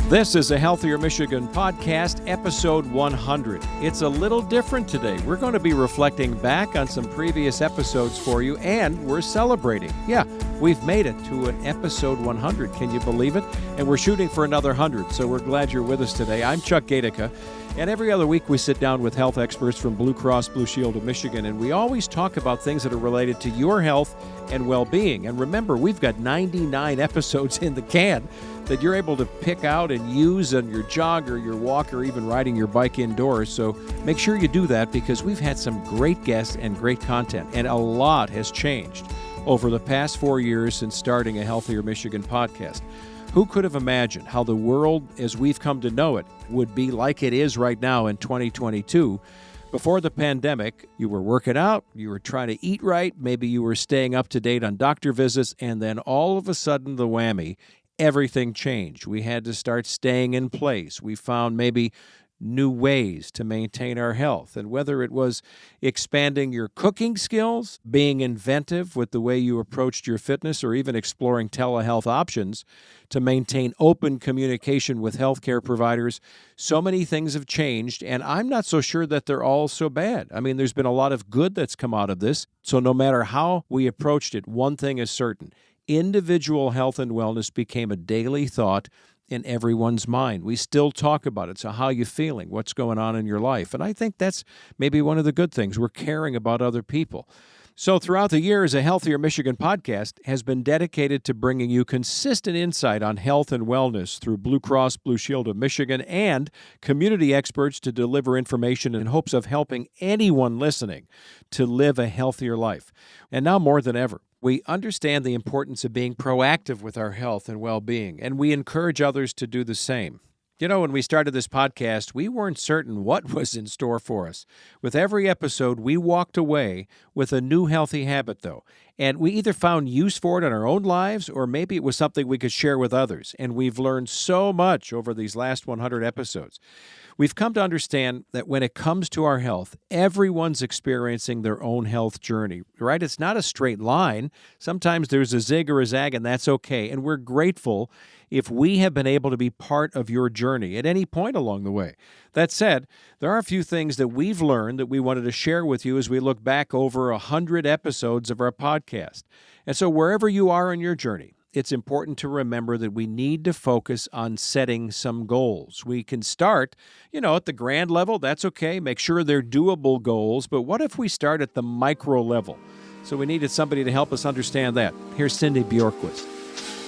This is a Healthier Michigan podcast, episode 100. It's a little different today. We're going to be reflecting back on some previous episodes for you, and we're celebrating. Yeah, we've made it to an episode 100. Can you believe it? And we're shooting for another 100, so we're glad you're with us today. I'm Chuck Gaidica, and every other week we sit down with health experts from Blue Cross Blue Shield of Michigan, and we always talk about things that are related to your health and well-being. And remember, we've got 99 episodes in the can that you're able to pick out and use on your jog or your walk or even riding your bike indoors. So make sure you do that because we've had some great guests and great content, and a lot has changed over the past 4 years since starting a Healthier Michigan podcast. Who could have imagined how the world as we've come to know it would be like it is right now in 2022? Before the pandemic, you were working out, you were trying to eat right, maybe you were staying up to date on doctor visits, and then all of a sudden the whammy, everything changed. We had to start staying in place. We found maybe new ways to maintain our health. And whether it was expanding your cooking skills, being inventive with the way you approached your fitness, or even exploring telehealth options to maintain open communication with healthcare providers, so many things have changed, and I'm not so sure that they're all so bad. I mean, there's been a lot of good that's come out of this. So no matter how we approached it, one thing is certain. Individual health and wellness became a daily thought in everyone's mind. We still talk about it. So how are you feeling? What's going on in your life? And I think that's maybe one of the good things. We're caring about other people. So throughout the years, a Healthier Michigan podcast has been dedicated to bringing you consistent insight on health and wellness through Blue Cross Blue Shield of Michigan and community experts to deliver information in hopes of helping anyone listening to live a healthier life. And now more than ever, we understand the importance of being proactive with our health and well-being, and we encourage others to do the same. You know, when we started this podcast, we weren't certain what was in store for us. With every episode, we walked away with a new healthy habit, though, and we either found use for it in our own lives, or maybe it was something we could share with others, and we've learned so much over these last 100 episodes. We've come to understand that when it comes to our health, everyone's experiencing their own health journey, right? It's not a straight line. Sometimes there's a zig or a zag, and that's okay. And we're grateful if we have been able to be part of your journey at any point along the way. That said, there are a few things that we've learned that we wanted to share with you as we look back over 100 episodes of our podcast. And so wherever you are in your journey, it's important to remember that we need to focus on setting some goals. We can start, at the grand level. That's okay. Make sure they're doable goals. But what if we start at the micro level? So we needed somebody to help us understand that. Here's Cindy Bjorkquist.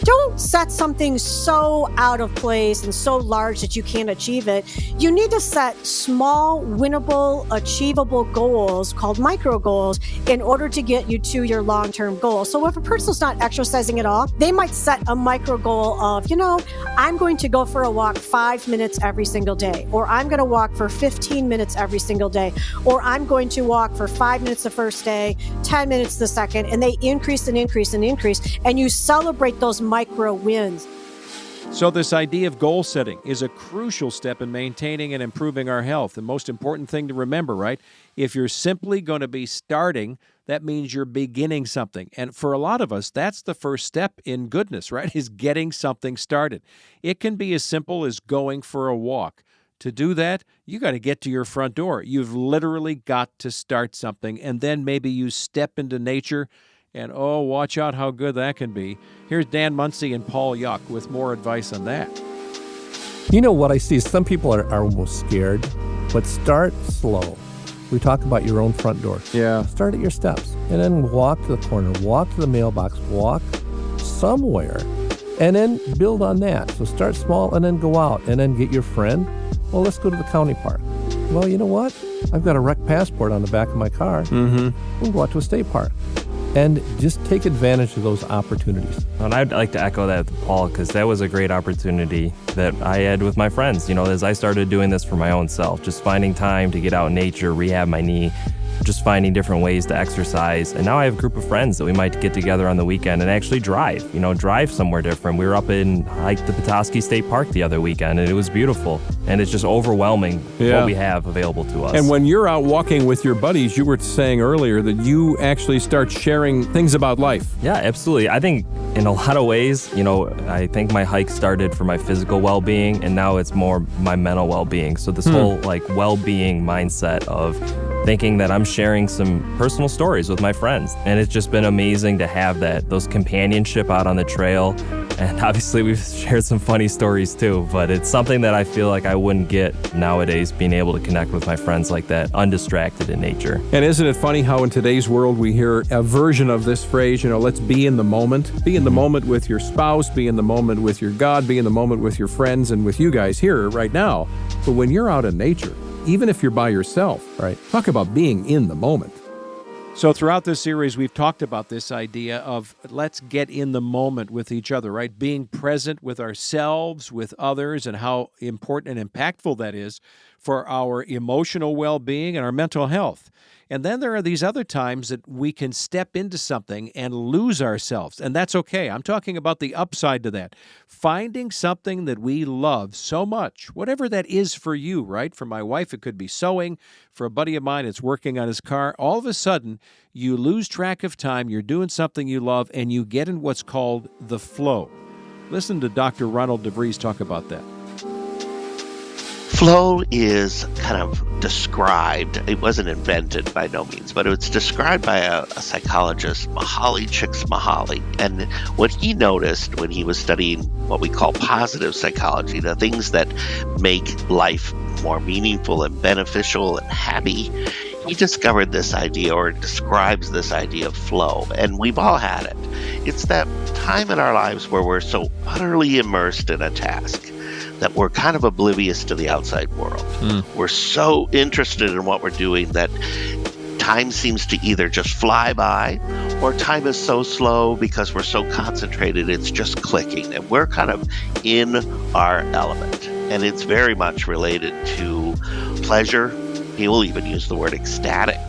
Don't set something so out of place and so large that you can't achieve it. You need to set small, winnable, achievable goals called micro goals in order to get you to your long-term goal. So if a person's not exercising at all, they might set a micro goal of, I'm going to go for a walk 5 minutes every single day, or I'm going to walk for 15 minutes every single day, or I'm going to walk for 5 minutes the first day, 10 minutes the second, and they increase and increase and increase, and you celebrate those micro wins. So this idea of goal setting is a crucial step in maintaining and improving our health. The most important thing to remember, right? If you're simply going to be starting, that means you're beginning something. And for a lot of us, that's the first step in goodness, right? Is getting something started. It can be as simple as going for a walk. To do that, you got to get to your front door. You've literally got to start something, and then maybe you step into nature. And watch out how good that can be. Here's Dan Muncie and Paul Yuck with more advice on that. You know what I see? Some people are almost scared, but start slow. We talk about your own front door. Yeah. Start at your steps and then walk to the corner, walk to the mailbox, walk somewhere, and then build on that. So start small and then go out and then get your friend. Well, let's go to the county park. Well, you know what? I've got a rec passport on the back of my car. We'll go out to a state park. And just take advantage of those opportunities. And I'd like to echo that, Paul, because that was a great opportunity that I had with my friends. As I started doing this for my own self, just finding time to get out in nature, rehab my knee, just finding different ways to exercise. And now I have a group of friends that we might get together on the weekend and actually drive somewhere different. We were up in the Petoskey State Park the other weekend, and it was beautiful. And it's just overwhelming what we have available to us. And when you're out walking with your buddies, you were saying earlier that you actually start sharing things about life. Yeah, absolutely. I think in a lot of ways, I think my hike started for my physical well-being, and now it's more my mental well-being. So this whole well-being mindset of thinking that I'm sharing some personal stories with my friends. And it's just been amazing to have those companionship out on the trail. And obviously we've shared some funny stories too, but it's something that I feel like I wouldn't get nowadays, being able to connect with my friends like that, undistracted in nature. And isn't it funny how in today's world we hear a version of this phrase, let's be in the moment. Be in the moment with your spouse, be in the moment with your God, be in the moment with your friends and with you guys here right now. But when you're out in nature, even if you're by yourself, right? Talk about being in the moment. So throughout this series, we've talked about this idea of let's get in the moment with each other, right? Being present with ourselves, with others, and how important and impactful that is for our emotional well-being and our mental health. And then there are these other times that we can step into something and lose ourselves, and that's okay. I'm talking about the upside to that. Finding something that we love so much, whatever that is for you, right? For my wife, it could be sewing. For a buddy of mine, it's working on his car. All of a sudden, you lose track of time, you're doing something you love, and you get in what's called the flow. Listen to Dr. Ronald DeVries talk about that. Flow is kind of described, it wasn't invented by no means, but it's described by a psychologist, Mihaly Csikszentmihalyi. And what he noticed when he was studying what we call positive psychology, the things that make life more meaningful and beneficial and happy, he discovered this idea, or describes this idea of flow. And we've all had it. It's that time in our lives where we're so utterly immersed in a task that we're kind of oblivious to the outside world. We're so interested in what we're doing that time seems to either just fly by, or time is so slow because we're so concentrated it's just clicking, and we're kind of in our element. And it's very much related to pleasure. He will even use the word ecstatic.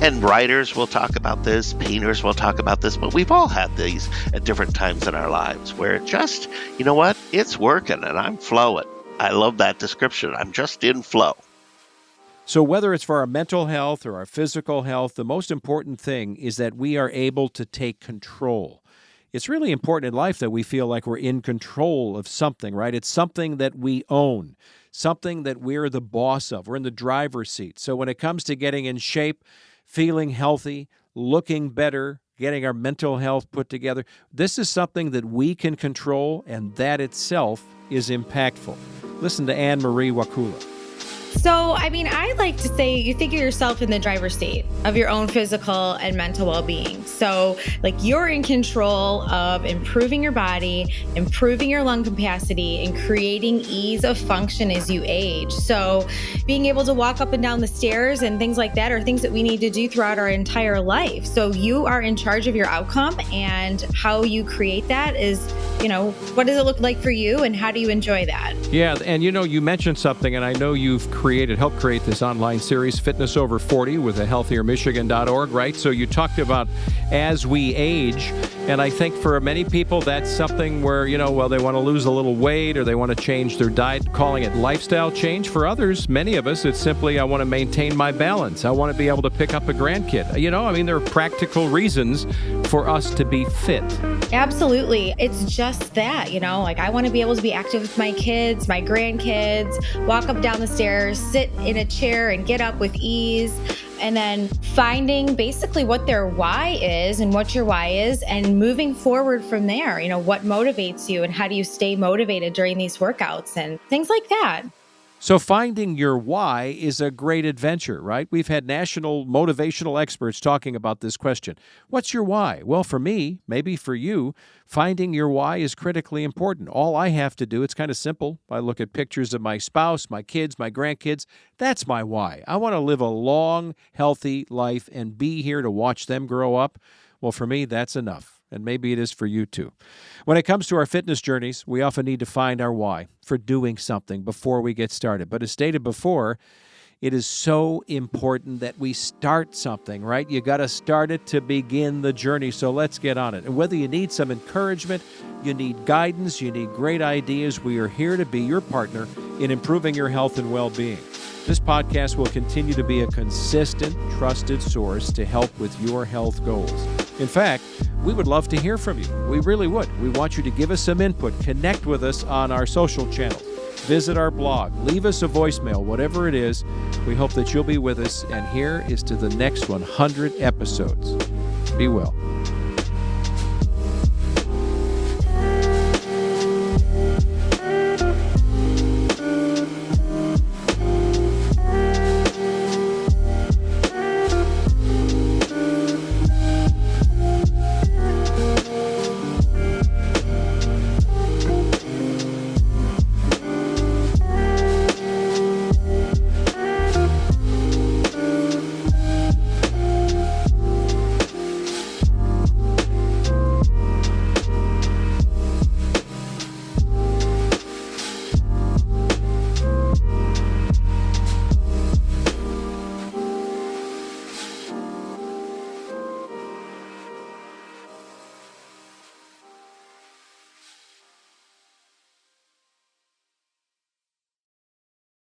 And writers will talk about this, painters will talk about this, but we've all had these at different times in our lives where it just, it's working and I'm flowing. I love that description. I'm just in flow. So whether it's for our mental health or our physical health, the most important thing is that we are able to take control. It's really important in life that we feel like we're in control of something, right? It's something that we own, something that we're the boss of. We're in the driver's seat. So when it comes to getting in shape, feeling healthy, looking better, getting our mental health put together, this is something that we can control, and that itself is impactful. Listen to Anne Marie Wakula. So, I like to say you think of yourself in the driver's seat of your own physical and mental well-being. So, you're in control of improving your body, improving your lung capacity, and creating ease of function as you age. So, being able to walk up and down the stairs and things like that are things that we need to do throughout our entire life. So, you are in charge of your outcome, and how you create that is, what does it look like for you, and how do you enjoy that? Yeah, and you mentioned something, and I know you've helped create this online series, Fitness Over 40, with thehealthiermichigan.org, right? So you talked about as we age, and I think for many people that's something where, they want to lose a little weight or they want to change their diet, calling it lifestyle change. For others, many of us, it's simply, I want to maintain my balance. I want to be able to pick up a grandkid. There are practical reasons for us to be fit. Absolutely. It's just that, I want to be able to be active with my kids, my grandkids, walk up down the stairs, sit in a chair and get up with ease, and then finding basically what their why is and what your why is, and moving forward from there. What motivates you and how do you stay motivated during these workouts and things like that. So finding your why is a great adventure, right? We've had national motivational experts talking about this question. What's your why? Well, for me, maybe for you, finding your why is critically important. All I have to do, it's kind of simple. I look at pictures of my spouse, my kids, my grandkids. That's my why. I want to live a long, healthy life and be here to watch them grow up. Well, for me, that's enough. And maybe it is for you too. When it comes to our fitness journeys, we often need to find our why for doing something before we get started. But as stated before, It is so important that we start something, right? You got to start it to begin the journey. So let's get on it. And whether you need some encouragement, you need guidance, you need great ideas, we are here to be your partner in improving your health and well-being. This podcast will continue to be a consistent, trusted source to help with your health goals. In fact, we would love to hear from you. We really would. We want you to give us some input. Connect with us on our social channels. Visit our blog. Leave us a voicemail, whatever it is. We hope that you'll be with us. And here is to the next 100 episodes. Be well.